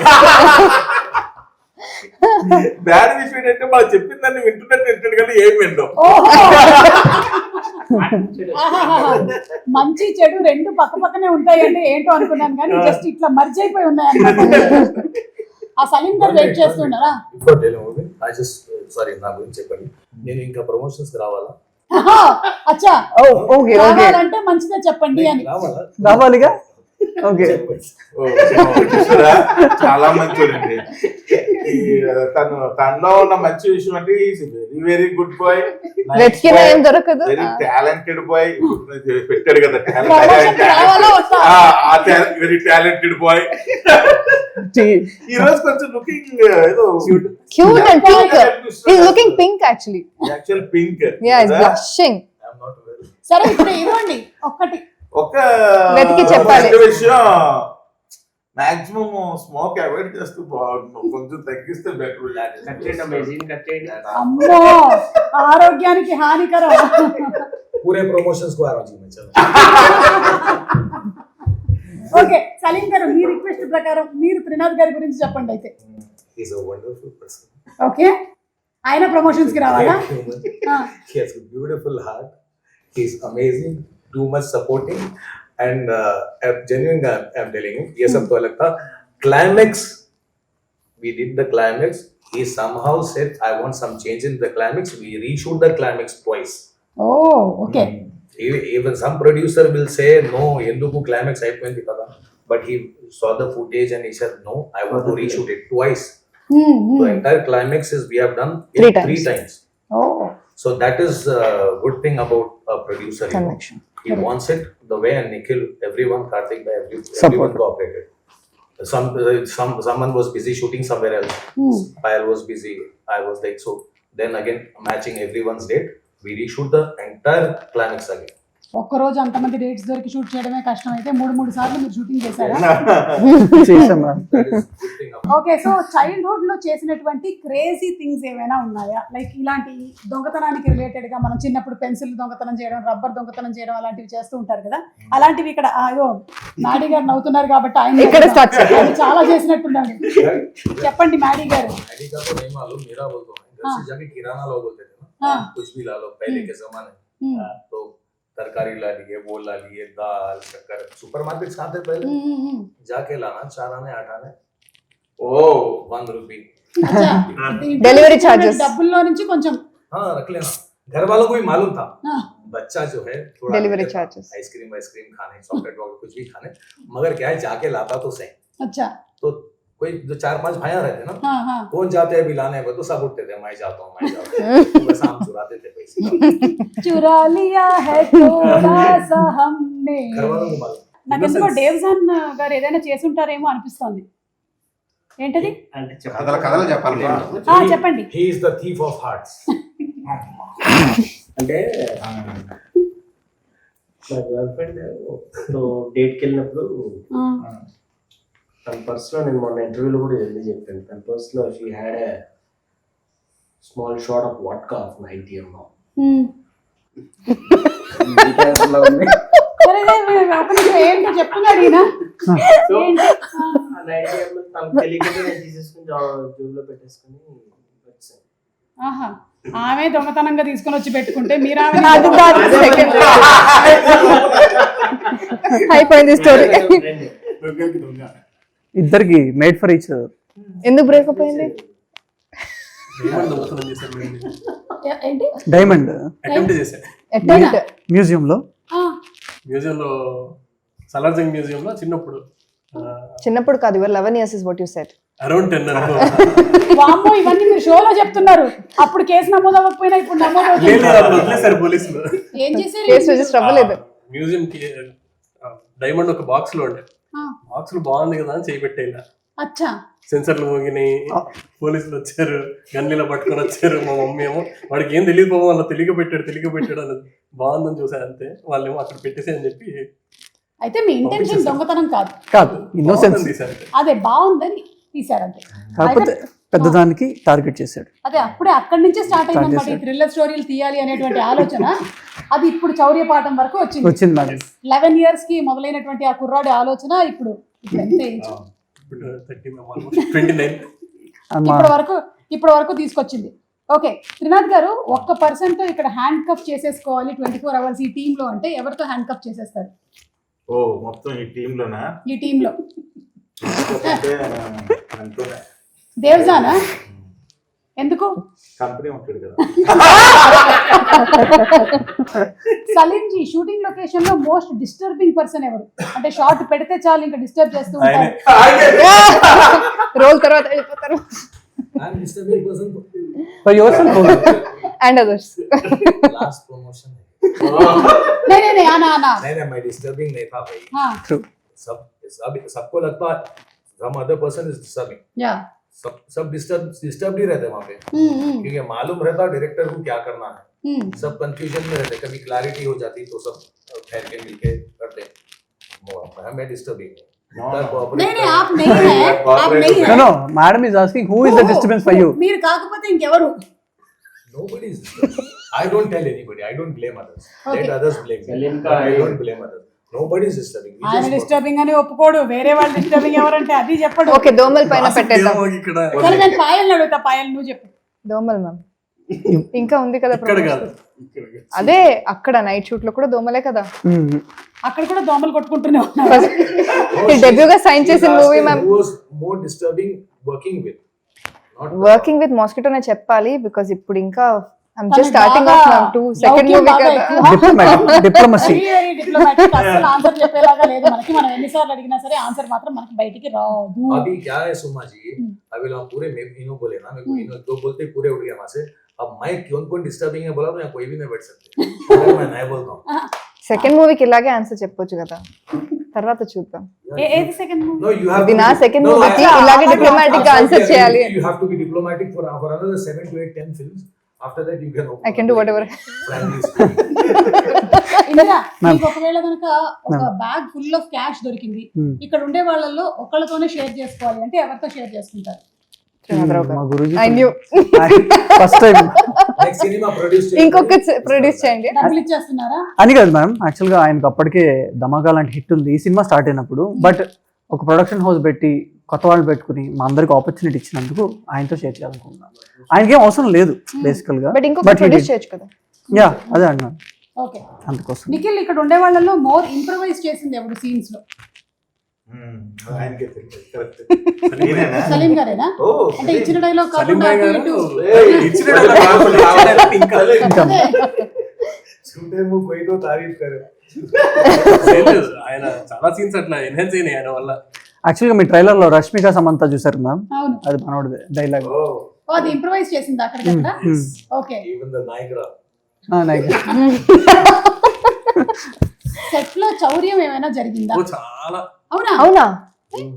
[SPEAKER 8] బ్యాడ్ విషయం ఏంటంటే మనం చెప్పిన దాన్ని వింటున్నట్టు వింటాడు కానీ ఏం వింటాం.
[SPEAKER 2] మంచి చెడు 2 పక్క పక్కనే ఉంటాయి అంటే ఏంటో అనుకున్నాను కానీ జస్ట్ ఇట్లా మర్జ్ అయిపోయి ఉన్నాయి. ఆ సలీం గారు వెయిట్ చేస్తున్నారా?
[SPEAKER 6] సారీ, నా గురించి చెప్పండి. నేను ఇంకా ప్రమోషన్స్ రావాలా?
[SPEAKER 2] అచ్చా
[SPEAKER 5] ఓకే
[SPEAKER 2] రావాలంటే మంచిదే చెప్పండి అని.
[SPEAKER 4] రావాలిగా. ఓకే,
[SPEAKER 8] ఓ, చూసారా? చాలా మంచోడండి. తనలో ఉన్న మంచి విషయం అంటే వెరీ వెరీ గుడ్ బాయ్,
[SPEAKER 5] వెతికిన ఏం దొరకదు.
[SPEAKER 8] Very talented boy. పెట్టాడు కదా
[SPEAKER 2] Promotion కి రావాలా వద్దా?
[SPEAKER 8] Very talented boy. ఈ రోజు కొంచెం లుకింగ్ ఏదో
[SPEAKER 5] cute and pink. He is looking pink actually.
[SPEAKER 8] Actual pink.
[SPEAKER 5] Yeah is blushing.
[SPEAKER 2] సరే ఇప్పుడు ఇవ్వండి ఒక్కటి.
[SPEAKER 8] ఒక
[SPEAKER 5] వెతికి చెప్పాలి.
[SPEAKER 8] మంచి విషయం, మాక్సిమం స్మోక్ అవాయిడ్ చేస్తూ బాగుంటుంది, కొంచెం తగ్గిస్తే బెటర్.
[SPEAKER 9] కట్ చేయండి అమేజింగ్, కట్ చేయండి.
[SPEAKER 2] అమ్మో ఆరోగ్యానికి హానికరం.
[SPEAKER 6] पूरे प्रमोशंस को आ रहा हूँ जी मैं, चलो.
[SPEAKER 2] ఓకే సలీం గారు మీ రిక్వెస్ట్ ప్రకారం మీరు త్రినాథ్ గారి గురించి చెప్పండి అయితే.
[SPEAKER 6] He's a wonderful person.
[SPEAKER 2] Okay ఆయన ప్రమోషన్స్ కి రావాలా?
[SPEAKER 6] Great human. He has a beautiful heart. He's amazing, too much supporting, and genuine. I'm telling you, ये सब तो अलग था. Climax, we did the climax. He somehow said, "I want some change in the climax." We reshoot the climax twice.
[SPEAKER 2] Oh okay.
[SPEAKER 6] Even some producer will say, "No, enduku climax అయిపోయింది కదా." But he saw the footage and he said, "No, I want to reshoot it twice." The entire climax is we have done it three times.
[SPEAKER 2] Oh
[SPEAKER 6] So that is a good thing about a producer. You know.
[SPEAKER 5] Connection.
[SPEAKER 6] He wants it the way, and Nikhil, everyone, Karthik, everyone cooperated. Someone was busy shooting somewhere else. Payal was busy. I was like, so then again matching everyone's date, we reshoot the entire climax again.
[SPEAKER 2] ఒక్కరోజు అంతమంది dates దొరికి shoot చేయడమే కష్టం అయితే 3 సార్లు మీరు shooting చేశారా?
[SPEAKER 4] చేసాం ma'am.
[SPEAKER 6] That is good thing about.
[SPEAKER 2] Okay so childhood లో చేసినటువంటి క్రేజీ థింగ్స్ ఏమైనా ఉన్నాయా? లైక్ ఇలాంటి దొంగతనానికి రిలేటెడ్ గా మనం చిన్నప్పుడు పెన్సిల్ దొంగతనం చేయడం, రబ్బర్ దొంగతనం చేయడం అలాంటివి చేస్తూ ఉంటారు కదా, అలాంటివి ఇక్కడ అయ్యో మాడీ గారు నవ్వుతున్నారు కాబట్టి
[SPEAKER 5] ఇక్కడ
[SPEAKER 2] ఆయన
[SPEAKER 5] start చేద్దాం.
[SPEAKER 2] ఆయన చాలా చేసినట్టున్నాడు. చెప్పండి మాడీ గారు.
[SPEAKER 6] Daddy का तो नहीं मालूम, मेरा बोलता हूँ. घर से जाके किराना लो बोलते थे ना,
[SPEAKER 2] हाँ.
[SPEAKER 6] कुछ भी ला लो पहले के जमाने. तो तरकारी ला लिए, वो ला लिए, दाल, शक्कर. सुपरमार्केट कहाँ थे पहले? जाके लाना 4 आने 8 आने. ओ 1 रुपये.
[SPEAKER 5] Delivery charges.
[SPEAKER 2] డబ్బుల్లో నుంచి కొంచెం
[SPEAKER 6] हाँ रख लेना. घर वालों को भी मालूम था.
[SPEAKER 2] हाँ.
[SPEAKER 6] बच्चा जो है थोड़ा
[SPEAKER 5] Delivery charges.
[SPEAKER 6] आइसक्रीम खाने, चॉकलेट वॉकलेट कुछ भी खाने, मगर क्या है जाके लाता तो सही.
[SPEAKER 2] अच्छा
[SPEAKER 6] तो कोई जो 4-5 भाइयां रहते ना,
[SPEAKER 2] हाँ हाँ
[SPEAKER 6] कौन जाते हैं बिलाने, वो तो सब उठते थे, मैं जाता हूँ. बस हम चुराते थे पैसे.
[SPEAKER 2] चुरा लिया है थोड़ा सा हमने.
[SPEAKER 6] घर वालों को मालूम.
[SPEAKER 2] నాకు ఎందుకో డేవ్జాన్ గారు ఏదైనా చేసి ఉంటారేమో అనిపిస్తోంది. ఏంటది?
[SPEAKER 9] అంటే
[SPEAKER 7] కథలు చెప్పాలి.
[SPEAKER 2] చెప్పండి.
[SPEAKER 6] He is the thief of hearts.
[SPEAKER 9] అంటే నా గర్ల్ ఫ్రెండ్ డేట్కి వెళ్ళినప్పుడు తన పర్స్లో, నేను మొన్న ఇంటర్వ్యూలో కూడా వెళ్ళి చెప్పాను, తన పర్స్లో she had a small shot of vodka of 90 ml.
[SPEAKER 2] ఏంటో చెప్తున్నాడు ఈయన.
[SPEAKER 9] సో
[SPEAKER 2] ఏంటి?
[SPEAKER 9] ఆ 90 ml తనకు తెలియకుండా నేను తీసేసుకుని జోబులో పెట్టేసుకుని వచ్చాను.
[SPEAKER 2] ఆహా ఆమె దొంగతనంగా తీసుకొని వచ్చి పెట్టుకుంటే మీరు
[SPEAKER 5] అయిపోయింది స్టోరీ.
[SPEAKER 4] ఇద్దరికి మేడ్ ఫర్ ఈచ్ అదర్.
[SPEAKER 5] ఎందుకు బ్రేకప్ అయింది?
[SPEAKER 2] ఏంటి
[SPEAKER 4] డైమండ్
[SPEAKER 3] అటెంప్ట్ చేశాను
[SPEAKER 5] అటెంప్ట్.
[SPEAKER 4] మ్యూజియంలో
[SPEAKER 3] సలార్జంగ్ మ్యూజియంలో
[SPEAKER 5] చిన్నప్పుడు కాదు, ఇవర్ 11 years is what you said.
[SPEAKER 3] Around 10 అనుకో.
[SPEAKER 2] వామ్మో ఇవన్నీ మీరు షోలో చెప్తున్నారు. అప్పుడు కేసు నమోదు అవ్వకపోయినా ఇప్పుడు నమోదు
[SPEAKER 3] వదిలేసారు పోలీసులు.
[SPEAKER 2] ఏం చేశారు?
[SPEAKER 5] కేసు రిజిస్టర్ అవ్వలేదు.
[SPEAKER 3] మ్యూజియం కి డైమండ్ ఒక బాక్స్ లో ఉండే, బాక్స్ లో బాగుంది కదా అని చేపెట్టేలా.
[SPEAKER 2] అచ్చా
[SPEAKER 3] సెన్సర్లు మోగినాయి, పోలీసులు వచ్చారు, గన్లీలో పట్టుకొని వచ్చారు. మా మమ్మీ ఏమో వాడికి ఏం తెలియదు పోవడం, వాళ్ళ తెలియక పెట్టాడు అని బాగుందని చూసాను అంతే. వాళ్ళేమో అక్కడ పెట్టేసి అని చెప్పి.
[SPEAKER 2] అయితే మీ ఇంటెన్షన్ దొంగతనం కాదు,
[SPEAKER 4] కాదు ఇన్నోసెన్స్.
[SPEAKER 2] అదే బాగుందని తీసారంటే.
[SPEAKER 4] కాకపోతే పెద్దదానికి టార్గెట్ చేశాడు.
[SPEAKER 2] అదే అప్పుడే అక్కడి నుంచే స్టార్ట్ అయిందన్నమాట ఈ థ్రిల్లర్ స్టోరీలు తీయాలి అనేటువంటి ఆలోచన. అది ఇప్పుడు చౌర్యపాఠం వరకు వచ్చింది
[SPEAKER 4] మేడం.
[SPEAKER 2] 11 years కి మొదలైనటువంటి ఆ కుర్రాడి ఆలోచన ఇప్పుడు ఎంత ఏజ్? ఇప్పటి వరకు తీసుకొచ్చింది. ఓకే త్రినాథ్ గారు, ఒక్క పర్సన్ తో ఇక్కడ హ్యాండ్ కప్ చేసేసుకోవాలి 24 hours ఈ టీమ్ లో అంటే ఎవరితో హ్యాండ్ కప్ చేసేస్తారు?
[SPEAKER 8] ఓ మొత్తం ఈ టీమ్ లోనా?
[SPEAKER 2] ఈ టీమ్ లో దేవ్జానా? ఎందుకు?
[SPEAKER 8] కంపెనీ ఉంటాడు కదా.
[SPEAKER 2] సలీం జీ షూటింగ్ లొకేషన్ లో మోస్ట్ డిస్టర్బింగ్ పర్సన్ ఎవరు? అంటే షార్ట్ పెడితే చాలు ఇంకా డిస్టర్బ్ చేస్తూ ఉంటారు.
[SPEAKER 5] రోల్ తర్వాత వెళ్ళిపోతారు.
[SPEAKER 6] I'm disturbing person
[SPEAKER 4] for your self
[SPEAKER 5] and others.
[SPEAKER 6] last promotion.
[SPEAKER 2] नहीं आना
[SPEAKER 6] नहीं मैं disturbing नहीं था भाई.
[SPEAKER 2] हाँ
[SPEAKER 6] सबको लगता है some other person is disturbing.
[SPEAKER 2] या
[SPEAKER 6] सब डिस्टर्ब ही रहते वहाँ पे, क्योंकि मालूम रहता डायरेक्टर को क्या करना है. सब कंफ्यूजन में रहते, कभी क्लैरिटी हो जाती तो सब ठहर के मिलके करते. मैं डिस्टर्बिंग
[SPEAKER 2] नहीं आप नहीं है, आप नहीं है.
[SPEAKER 4] No, madam is asking who is the disturbance for you.
[SPEAKER 2] మీరు కాకపోతే ఇంకెవరు?
[SPEAKER 6] Nobody is disturbing. I don't tell anybody. I don't blame others.
[SPEAKER 2] Okay.
[SPEAKER 6] Let others blame me. But I don't blame others. Nobody is disturbing. We
[SPEAKER 2] ఆయన
[SPEAKER 6] just work.
[SPEAKER 2] Disturbing అని ఒప్పుకోడు, వేరే వాళ్ళు disturbing ఎవరంటే అది చెప్పడు.
[SPEAKER 5] ఓకే, దోమల పైన పెట్టేద్దాం.
[SPEAKER 3] ఇక్కడ
[SPEAKER 2] సరే నేను పాయల్ అడుగుతా, పాయల్ నువ్వు చెప్పు.
[SPEAKER 5] దోమలు మ్యామ్ ఇంకా ఉంది కదా
[SPEAKER 3] ఇక్కడ
[SPEAKER 5] promotion.
[SPEAKER 3] కాదు.
[SPEAKER 5] అదే అక్కడ నైట్ షూట్ లో కూడా దోమలే కదా.
[SPEAKER 2] అక్కడ కూడా దోమలు కొట్టుకుంటూనే ఉన్నారు.
[SPEAKER 5] డెబ్యూగా సైన్ చేసిన
[SPEAKER 6] You're
[SPEAKER 5] movie
[SPEAKER 6] asking
[SPEAKER 5] ma'am.
[SPEAKER 6] who was more disturbing working with? Not
[SPEAKER 5] working with మాస్కిటోనే చెప్పాలి, బికాజ్ ఇప్పుడు ఇంకా ఐమ్ జస్ట్
[SPEAKER 2] తనకి
[SPEAKER 5] స్టార్టింగ్
[SPEAKER 2] బాగా
[SPEAKER 5] ఆఫ్ మ్యామ్ టు సెకండ్
[SPEAKER 2] లౌక్యం
[SPEAKER 5] మూవీ
[SPEAKER 2] బాగా
[SPEAKER 5] కదా.
[SPEAKER 2] ఎక్కువ.
[SPEAKER 4] డిప్లొమసీ.
[SPEAKER 2] Very diplomatic. అసలు ఆన్సర్ చెప్పేలాగా లేదు మనకి. మనం ఎన్నిసార్లు అడిగినా సరే ఆన్సర్ మాత్రం మనకి బయటికి రాదు.
[SPEAKER 6] अभी क्या है सुमा जी, अभी लोग पूरे इनो बोले ना, मेरे को इनो दो बोलते पूरे उड़ गया वहां से. अब मैं कौन डिस्टर्बिंग है बोला तो यहाँ कोई भी नहीं बैठ सकते. मैं नहीं बोलता हूँ.
[SPEAKER 5] సెకండ్ మూవీకి ఇలాగే ఆన్సర్ చెప్పొచ్చు కదా, తర్వాత చూద్దాం.
[SPEAKER 2] ఏది second movie?
[SPEAKER 6] No, you have
[SPEAKER 5] ఇది
[SPEAKER 6] to
[SPEAKER 5] నా
[SPEAKER 6] be-
[SPEAKER 5] సెకండ్
[SPEAKER 6] No,
[SPEAKER 5] మూవీకి
[SPEAKER 6] I-
[SPEAKER 5] ఇలాగే
[SPEAKER 2] I-
[SPEAKER 5] డిప్లొమాటిక్ గా ఆన్సర్ చేయాలి.
[SPEAKER 6] You have to be diplomatic for another 7 to 8, 10 films. After that, you can.
[SPEAKER 5] I can do whatever.
[SPEAKER 6] Frankly speaking.
[SPEAKER 2] Indira, మీకు ఒకవేళ కనుక ఒక బ్యాగ్ ఫుల్ ఆఫ్ క్యాష్ దొరికింది, ఇక్కడ ఉండే వాళ్ళల్లో ఒకళ్ళతోనే షేర్ చేసుకోవాలి అంటే ఎవరితో షేర్ చేసుకుంటారు?
[SPEAKER 5] శ్రీనాథరావు
[SPEAKER 4] మా
[SPEAKER 5] గారు.
[SPEAKER 4] Guruji
[SPEAKER 5] I knew.
[SPEAKER 4] First time
[SPEAKER 6] Like cinema produced.
[SPEAKER 5] ఇంకొక ప్రొడ్యూస్ చేయండి.
[SPEAKER 2] డబ్బులు ఇచ్చేస్తున్నారా?
[SPEAKER 4] అని కాదు మ్యామ్, యాక్చువల్గా ఆయనకు అప్పటికే ధమాకా లాంటి హిట్ ఉంది ఈ సినిమా స్టార్ట్ అయినప్పుడు. బట్ ఒక ప్రొడక్షన్ హౌస్ పెట్టి కొత్త వాళ్ళు పెట్టుకుని మా అందరికి ఆపర్చునిటీ ఇచ్చినందుకు ఆయనతో షేర్ చేయాలనుకుంటున్నాను. ఆయనకేం అవసరం లేదు బేసికల్ గా,
[SPEAKER 5] బట్ ఇంకొక ప్రొడ్యూస్ చేయొచ్చు కదా.
[SPEAKER 4] యా అదే అన్నాను
[SPEAKER 2] ఓకే.
[SPEAKER 4] అందుకోసం.
[SPEAKER 2] నిఖిల్, ఇక్కడ ఉండే వాళ్ళల్లో మోర్ ఇంప్రవైజ్ చేసింది ఎవరు సీన్స్ లో?
[SPEAKER 8] ఆయనకే తెలియదు. Correct. నేనేనా?
[SPEAKER 2] సలీం గారేనా?
[SPEAKER 8] ఓ,
[SPEAKER 2] అంటే ఇచ్చిన డైలాగ్
[SPEAKER 3] సలీం
[SPEAKER 2] కాకుండా
[SPEAKER 3] భాయ్
[SPEAKER 2] అటు
[SPEAKER 3] గారు
[SPEAKER 2] ఇటు.
[SPEAKER 3] ఇచ్చిన dialogue కాకుండా ఇచ్చిన dialogue ఇంకా
[SPEAKER 2] అదే.
[SPEAKER 6] छूटे मुंह कोई तो तारीफ करे.
[SPEAKER 3] చేయలేదు. ఆయన చాలా సీన్స్ అట్లా ఎన్హాన్స్ అయినాయి ఆయన వల్ల.
[SPEAKER 4] యాక్చువల్గా మీ ట్రైలర్ లో రష్మిక సమంత చూసారు మ్యామ్,
[SPEAKER 2] అవును.
[SPEAKER 4] అది మనోడిదే డైలాగ్.
[SPEAKER 6] Oh,
[SPEAKER 2] ఓ, అది ఇంప్రవైజ్ చేసింది అక్కడికక్కడ. Okay.
[SPEAKER 6] even the Niagara.
[SPEAKER 2] Set లో చౌర్యం ఏమైనా జరిగిందా?
[SPEAKER 3] ఓ చాలా
[SPEAKER 2] అవునా?
[SPEAKER 5] అవునా?
[SPEAKER 2] ఏం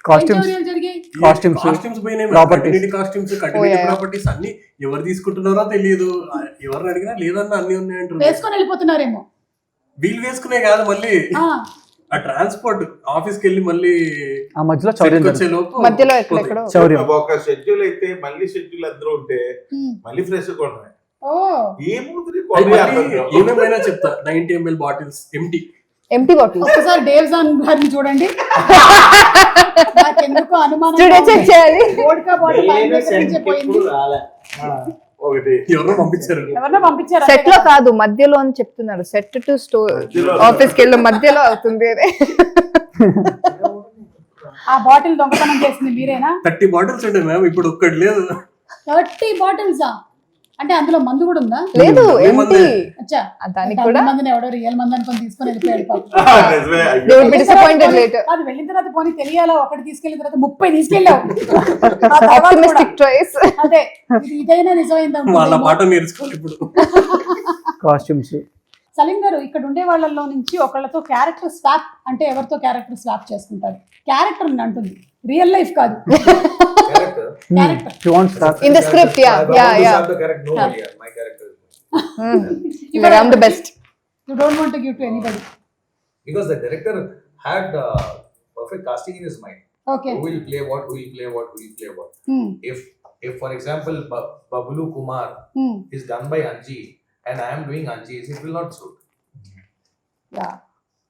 [SPEAKER 4] కాస్ట్యూమ్స్
[SPEAKER 2] చౌర్యాలు జరిగాయి?
[SPEAKER 4] కాస్ట్యూమ్స్
[SPEAKER 3] కాస్ట్యూమ్స్ పోయినాయి,
[SPEAKER 4] Properties.
[SPEAKER 3] Continuity costumes, continuity
[SPEAKER 5] yeah.
[SPEAKER 3] Properties అన్ని ఎవరు తీసుకుంటున్నారో తెలియదు. ఎవరిని అడిగినా లేదన్నా అన్ని ఉన్నాయంటారు.
[SPEAKER 2] వేసుకొని వెళ్ళిపోతున్నారేమో.
[SPEAKER 3] వీళ్ళు వేసుకునే కాదు, మళ్ళీ
[SPEAKER 2] ఆ,
[SPEAKER 3] ఆ ట్రాన్స్పోర్ట్ ఆఫీస్కి వెళ్ళి మళ్ళీ
[SPEAKER 4] ఆ మధ్యలో చౌర్యం
[SPEAKER 3] వచ్చే లోపు
[SPEAKER 5] మధ్యలో ఎక్కడెక్కడో.
[SPEAKER 4] చౌర్యం.
[SPEAKER 8] ఒక షెడ్యూల్ అయితే మళ్ళీ షెడ్యూల్ అందరూ ఉంటే
[SPEAKER 2] ఉమ్.
[SPEAKER 8] మళ్ళీ ఫ్రెష్ కొనమే.
[SPEAKER 2] ఓ,
[SPEAKER 8] ఏమవుతుంది
[SPEAKER 3] ఏమేమైనా చెప్తా. 90 ml bottles empty.
[SPEAKER 5] Empty bottle
[SPEAKER 2] ఒక్కసారి డేవ్జాన్ గారిని చూడండి. నాకెందుకో అనుమానం
[SPEAKER 5] స్టూడియో చెక్ చేయాలి.
[SPEAKER 2] వోడ్కా బాటిల్ ఆయన దగ్గర నుంచే పోయింది.
[SPEAKER 8] ఒకటి
[SPEAKER 3] ఎవరో పంపించారు.
[SPEAKER 2] ఎవరినో పంపించారు
[SPEAKER 5] సెట్ లో కాదు, మధ్యలో అని చెప్తున్నారు. సెట్ టు స్టోర్
[SPEAKER 8] మధ్యలో.
[SPEAKER 5] ఆఫీస్ కి వెళ్ళి మధ్యలో అవుతుంది.
[SPEAKER 2] ఆ బాటిల్ దొంగతనం చేసింది మీరేనా?
[SPEAKER 3] 30 బాటిల్స్ ఉండే మ్యామ్, ఇప్పుడు ఒక్కటి లేదు.
[SPEAKER 2] 30 బాటిల్స్ అంటే అందులో మందు కూడా ఉందా?
[SPEAKER 5] లేదు,
[SPEAKER 3] ఏమంది?
[SPEAKER 5] ఎంటీ.
[SPEAKER 2] అచ్చా,
[SPEAKER 5] దానికి
[SPEAKER 2] అంటే
[SPEAKER 5] కూడా
[SPEAKER 2] అన్ని మందిని ఎవడో రియల్ మంది అనుకొని తీసుకొని వెళ్ళిపోయాడు పాపం.
[SPEAKER 8] నిజమే. అయ్యో.
[SPEAKER 5] they will be disappointed later.
[SPEAKER 2] అది వెళ్ళిన తర్వాత పోనీ తెలియాలా, ఒకటి తీసుకెళ్ళిన తర్వాత 30 తీసుకెళ్ళావు. ఆ తర్వాత
[SPEAKER 5] Optimistic
[SPEAKER 2] కూడా.
[SPEAKER 5] choice.
[SPEAKER 2] అదే, ఇదైనా నిజమైందా?
[SPEAKER 3] వాళ్ళ పాట నేర్చుకోవాలి ఇప్పుడు.
[SPEAKER 4] కాస్ట్యూమ్స్.
[SPEAKER 2] సలీం గారు, ఇక్కడ ఉండే వాళ్ళల్లో నుంచి ఒకళ్ళతో క్యారెక్టర్ స్వాప్ అంటే ఎవరితో క్యారెక్టర్ స్వాప్ చేసుకుంటారు? క్యారెక్టర్ అంటుంది, రియల్ లైఫ్ కాదు.
[SPEAKER 6] Character.
[SPEAKER 2] Character.
[SPEAKER 4] You want start?
[SPEAKER 5] In the script, yeah,
[SPEAKER 6] I
[SPEAKER 5] yeah,
[SPEAKER 6] always
[SPEAKER 5] yeah.
[SPEAKER 6] have the character. Nobody here. My character is mine.
[SPEAKER 5] But I'm the best.
[SPEAKER 2] You don't want to give to anybody.
[SPEAKER 6] Because the director had perfect casting in his mind.
[SPEAKER 2] Okay.
[SPEAKER 6] Who will play what? Who will play what? Who will play what?
[SPEAKER 2] Hmm.
[SPEAKER 6] If for example Babulu Kumar
[SPEAKER 2] Hmm.
[SPEAKER 6] is done by Anji and I am doing Anji's, it will not suit.
[SPEAKER 2] Yeah.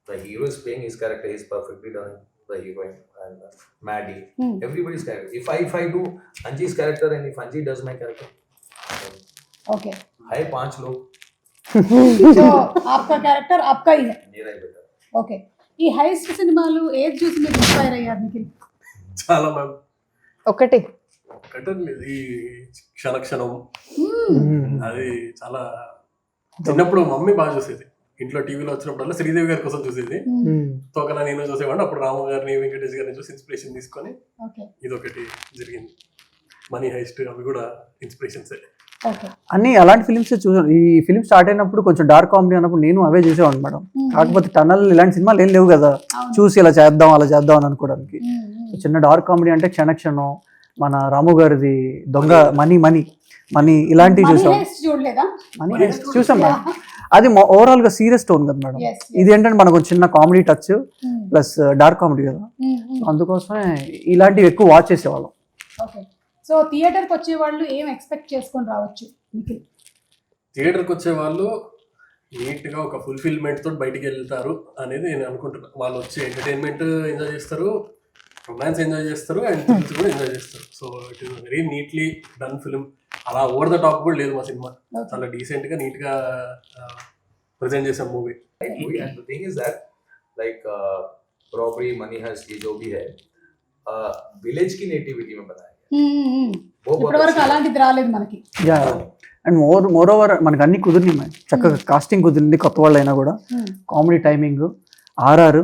[SPEAKER 6] The hero is playing his character. He's perfectly done. The heroine and Maddie.
[SPEAKER 2] Hmm.
[SPEAKER 6] Everybody's character. If I do Anji's character and if Anji does my character,
[SPEAKER 2] Okay.
[SPEAKER 6] है 5 लोग.
[SPEAKER 2] So आपका character आपका ही है.
[SPEAKER 6] मेरा ही बेटा.
[SPEAKER 2] Okay. ఈ heist సినిమాలు ఏది చూసి మీరు ఇన్స్పైర్ అయ్యారు నిఖిల్?
[SPEAKER 3] చాలా మ్యామ్.
[SPEAKER 5] ఒకటి
[SPEAKER 3] ఒకటే లేదు, ఈ క్షణక్షణం అది చాలా చిన్నప్పుడు మమ్మీ బాగా చూసేది. ఇంట్లో టీవీలో వచ్చినప్పుడల్లా శ్రీదేవి గారి కోసం చూసేది. తోకలా నేను చూసేవాడిని. అప్పుడు రాము గారిని వెంకటేష్ గారిని చూసి ఇన్స్పిరేషన్ తీసుకొని ఇదొకటి జరిగింది. మనీ హైస్ట్ అవి కూడా ఇన్స్పిరేషన్స్.
[SPEAKER 4] అన్ని అలాంటి ఫిలిమ్స్ చూసాను. ఈ ఫిలిం స్టార్ట్ అయినప్పుడు కొంచెం డార్క్ కామెడీ అన్నప్పుడు నేను అవే చూసేవాడిని మేడం. కాకపోతే టనల్ ఇలాంటి సినిమాలు ఏం లేవు కదా చూసి ఇలా చేద్దాం అలా చేద్దాం అని అనుకోవడానికి. చిన్న డార్క్ కామెడీ అంటే క్షణక్షణం, మన రాము గారిది దొంగ మనీ మనీ మనీ ఇలాంటివి చూసాం. మనీ హైస్ట్ చూసాం మేడం. అది ఓవరాల్ గా సీరియస్ టోన్ కదా మేడం. ఇది ఏంటంటే మనకు చిన్న comedy touch plus dark comedy కదా, అందుకోసమే ఇలాంటివి ఎక్కువ వాచ్ చేసేవాళ్ళం.
[SPEAKER 2] సో థియేటర్కి వచ్చే వాళ్ళు ఏం ఎక్స్పెక్ట్ చేసుకొని రావచ్చు?
[SPEAKER 3] థియేటర్కి వచ్చే వాళ్ళు నీట్గా ఒక ఫుల్ఫిల్మెంట్ తోటి బయటికి వెళ్తారు అనేది నేను అనుకుంటున్నాను. వాళ్ళు వచ్చి ఎంటర్టైన్మెంట్ ఎంజాయ్ చేస్తారు, రొమాన్స్ ఎంజాయ్ చేస్తారు, అండ్ థ్రిల్స్ కూడా ఎంజాయ్ చేస్తారు. So it is very neatly done film. అలా ఓవర్ ద టాప్ కూడా లేదు మా సినిమా. చాలా డీసెంట్ గా నీట్ గా ప్రెజెంట్ చేసాం movie.
[SPEAKER 6] And the thing is that like robbery, money heist, ये जो भी है विलेज की नेटिविटी में बनाया
[SPEAKER 2] ఇప్పటివరకు అలాంటిది రాలేదు మనకి.
[SPEAKER 4] అండ్ మోర్ ఓవర్ మనకి అన్ని కుదిరినాయి మేడం. చక్కగా కాస్టింగ్ కుదిరింది, కొత్త వాళ్ళు అయినా కూడా. కామెడీ టైమింగ్, ఆర్ఆర్,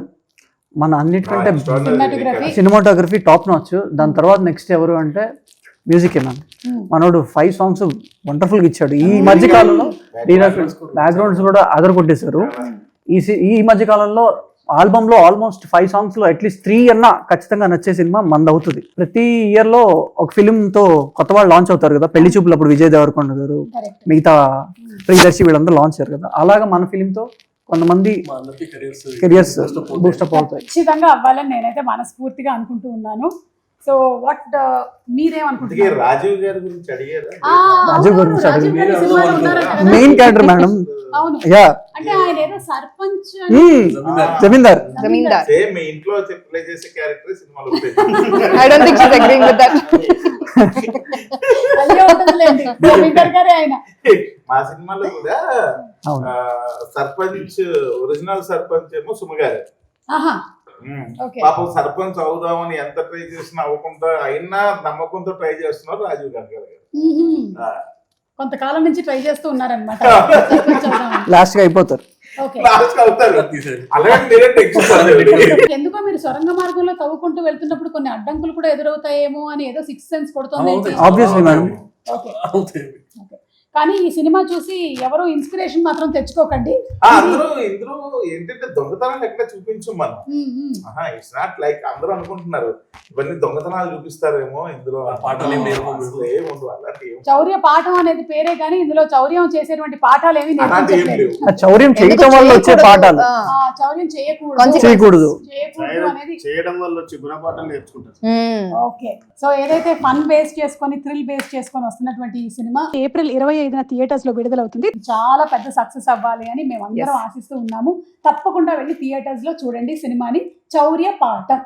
[SPEAKER 4] మన అన్నిటికంటే సినిమాటోగ్రఫీ టాప్ నాచ్. దాని తర్వాత నెక్స్ట్ ఎవరు అంటే మ్యూజిక్ విన్నాను. మనోడు 5 songs వండర్ఫుల్ గా ఇచ్చాడు. ఈ మధ్య కాలంలో బ్యాక్గ్రౌండ్స్ కూడా అదర్ కొట్టేశారు. ఈ మధ్య కాలంలో ఆల్బమ్ లో ఆల్మోస్ట్ 5 songs లో అట్లీస్ట్ 3 అన్నా ఖచ్చితంగా నచ్చే సినిమా మంది అవుతుంది. ప్రతి ఇయర్ లో ఒక ఫిలిం తో కొత్త వాళ్ళు లాంచ్ అవుతారు కదా. పెళ్లి చూపులు అప్పుడు విజయ్ దేవరకొండ గారు, మిగతా ప్రియదర్శి వీళ్ళందరూ లాంచ్ అయ్యారు కదా. అలాగా మన ఫిలిం తో కొంతమంది కెరియర్స్ బూస్టప్ అవుతాయి.
[SPEAKER 2] ఖచ్చితంగా అవ్వాలని నేనైతే మనస్ఫూర్తిగా అనుకుంటూ ఉన్నాను. సో వాట్ మీరేమనుకుంటున్నారు?
[SPEAKER 8] రాజీవ్ గారి గురించి అడిగారా?
[SPEAKER 4] రాజీవ్ గురించి మెయిన్ క్యారెక్టర్ మేడం. యా
[SPEAKER 2] అంటే ఆయన ఏదో సర్పంచ్
[SPEAKER 4] జమీందార్
[SPEAKER 8] సేమ్ మీ ఇంట్లో ప్లే చేసే క్యారెక్టర్ సినిమాలో
[SPEAKER 5] I don't think she's agreeing with that.
[SPEAKER 2] జమీందార్ గారే ఆయన.
[SPEAKER 8] మా సినిమాలో కూడా సర్పంచ్, ఒరిజినల్ సర్పంచ్ ఏమో సుమగారు. పాపం సర్పంచ్ అవుదామని ఎంత ట్రై చేసినా అవ్వకుండా అయినా నమ్మకంతో ట్రై చేస్తున్నారు రాజీవ్ గాంధీ గారు.
[SPEAKER 2] కొంతకాలం నుంచి ట్రై చేస్తూ ఉన్నారనమాట.
[SPEAKER 4] లాస్ట్ గా అయిపోతారు.
[SPEAKER 2] ఎందుకో మీరు సొరంగ మార్గంలో తవ్వుకుంటూ వెళ్తున్నప్పుడు కొన్ని అడ్డంకులు కూడా ఎదురవుతాయేమో అని ఏదో 6th సెన్స్ కొడుతుంది.
[SPEAKER 4] Obviously madam.
[SPEAKER 2] కానీ ఈ సినిమా చూసి ఎవరు ఇన్స్పిరేషన్ మాత్రం తెచ్చుకోకండి.
[SPEAKER 8] ఇందులో ఏంటంటే దొంగతనాలు ఎక్కడ చూపించు మనం. ఇట్స్ నాట్ లైక్ అందరూ అనుకుంటున్నారు ఇవన్నీ దొంగతనాలు చూపిస్తారేమో. ఇందులో
[SPEAKER 2] చౌర్య పాఠం అనేది పేరే కానీ ఇందులో చౌర్యం చేసేటువంటి పాఠాలు ఏమి
[SPEAKER 4] చౌర్యం చేయడం వల్ల వచ్చే పాఠాలు,
[SPEAKER 2] చౌర్యం
[SPEAKER 4] చేయకూడదు
[SPEAKER 2] అనేది
[SPEAKER 8] చేయడం వల్ల వచ్చే గుణపాఠాలు నేర్చుకుంటారు.
[SPEAKER 2] ఓకే. సో ఏదైతే ఫన్ బేస్ చేసుకొని థ్రిల్ బేస్ చేసుకొని వస్తున్నటువంటి ఈ సినిమా ఏప్రిల్ 25న థియేటర్స్ లో విడుదలవుతుంది. చాలా పెద్ద సక్సెస్ అవ్వాలి అని మేము అందరం ఆశిస్తూ ఉన్నాము. తప్పకుండా వెళ్ళి థియేటర్స్ లో చూడండి సినిమాని, చౌర్య పాఠం.